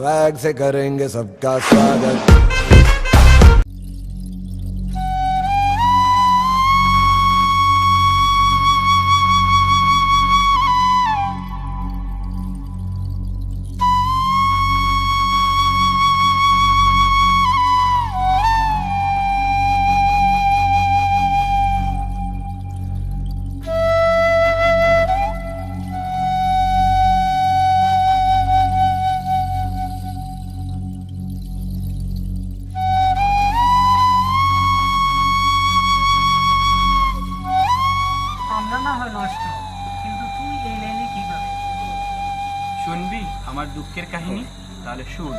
Swag से करेंगे सबका स्वागत। শুনবি আমার দুঃখের কাহিনী? তাহলে শুন।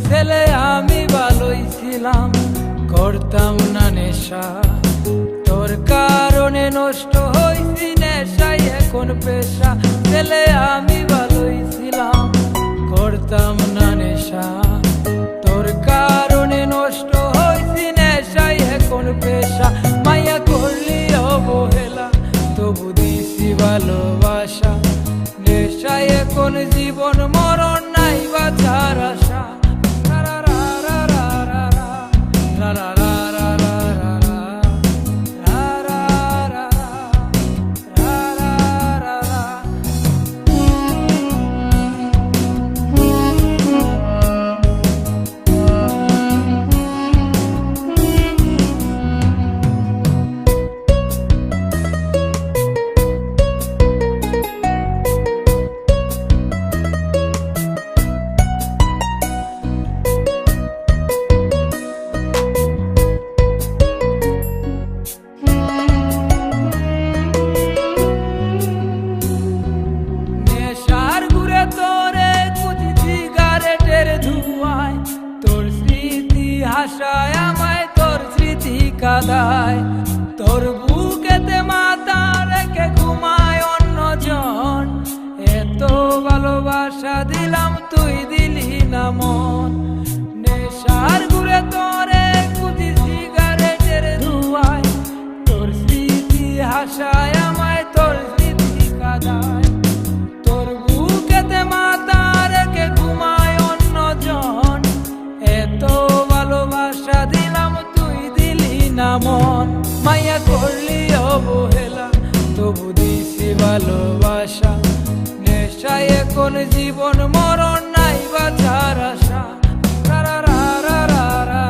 ছেলে আমি ভালোই ছিলাম, করতাম না নেশা, তোর কারণে নষ্ট হইছি নেশাই এখন পেশা। ছেলে আমি ভালোই ছিলাম, করতাম না নেশা, তোর কারণে নষ্ট হইছি নেশাই এখন পেশা। মাইয়া করলি অবহেলা, তবু দিছি ভালোবাসা, নেশাই এখন জীবন মরণ নাই বাঁচার আশা। আশায় আমায় তোর স্মৃতি কাদায়, তোর বুকেতে মাথা রেখে ঘুমায় অন্যজন। এত ভালোবাসা দিলাম তুই দিলি না মন, নেশার ঘুরে তোরে কুচি সিগারেটের ধুয়ায়, তোর স্মৃতি আশায় আমায় তোর স্মৃতি কাদায়, তোর বুকেতে মাথা রেখে ঘুমায় অন্যজন। এত ভালোবাসা দিলাম তুই দিলি না মন, মাইয়া করলি অবহেলা, তবু দিছি ভালোবাসা, নেশায় এখন জীবন মরণ নাই বাঁচার আশা। রা রা রা রা রা রা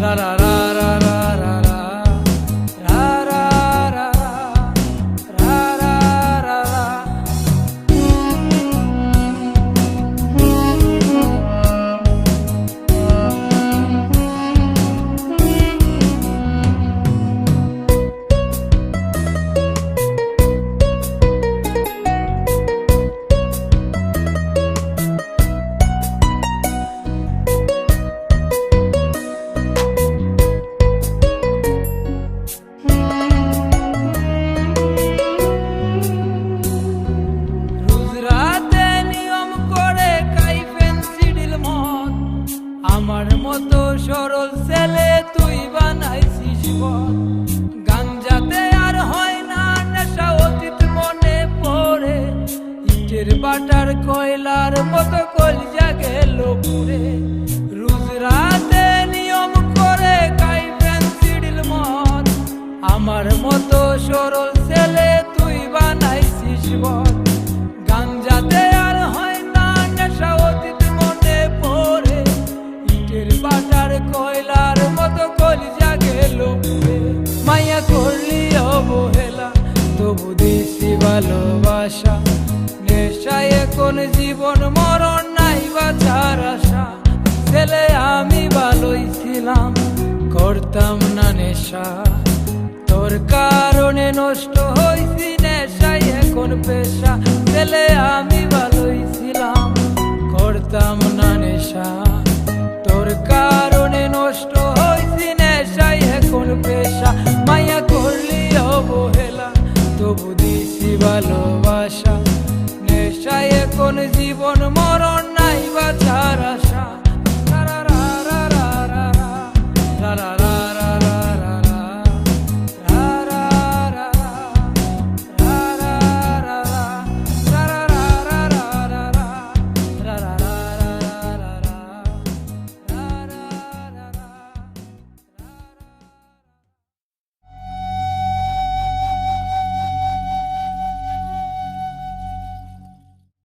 রা রা রা রা রা রা রা। আমার মতো সরল ছেলে তুই বানাইছিস পথ, গাঞ্জাতে আর হয় না নেশা, অতীত মনে পড়ে ইটের বাটার কয়লার মতো কলজা গেল পুড়ে। রোজ রাতে নিয়ম করে খাই পেন্সিডিল মদ, আমার মতো সরল ছেলে তুই বানাইছিস পথ, গাঞ্জাতে আর হয় না নেশা, অতীত মনে পড়ে ইটের বাটার কয়লার মতো কলজা গেল পুড়ে। মাইয়া করলি অবহেলা, তবু দিছি ভালোবাসা, নেশায় এখন জীবন মরণ নাই বাঁচার আশা। ছেলে আমি ভালোই ছিলাম, করতাম না নেশা, তোর কারণে নষ্ট হইছি নেশাই এখন পেশা। ছেলে আমি ভালোই ছিলাম, করতাম না নেশা, তোর কারণে নষ্ট হইছি নেশাই এখন পেশা। মাইয়া করলি অবহেলা, তো ভালোবাসা নেশায় এখন জীবন মরণ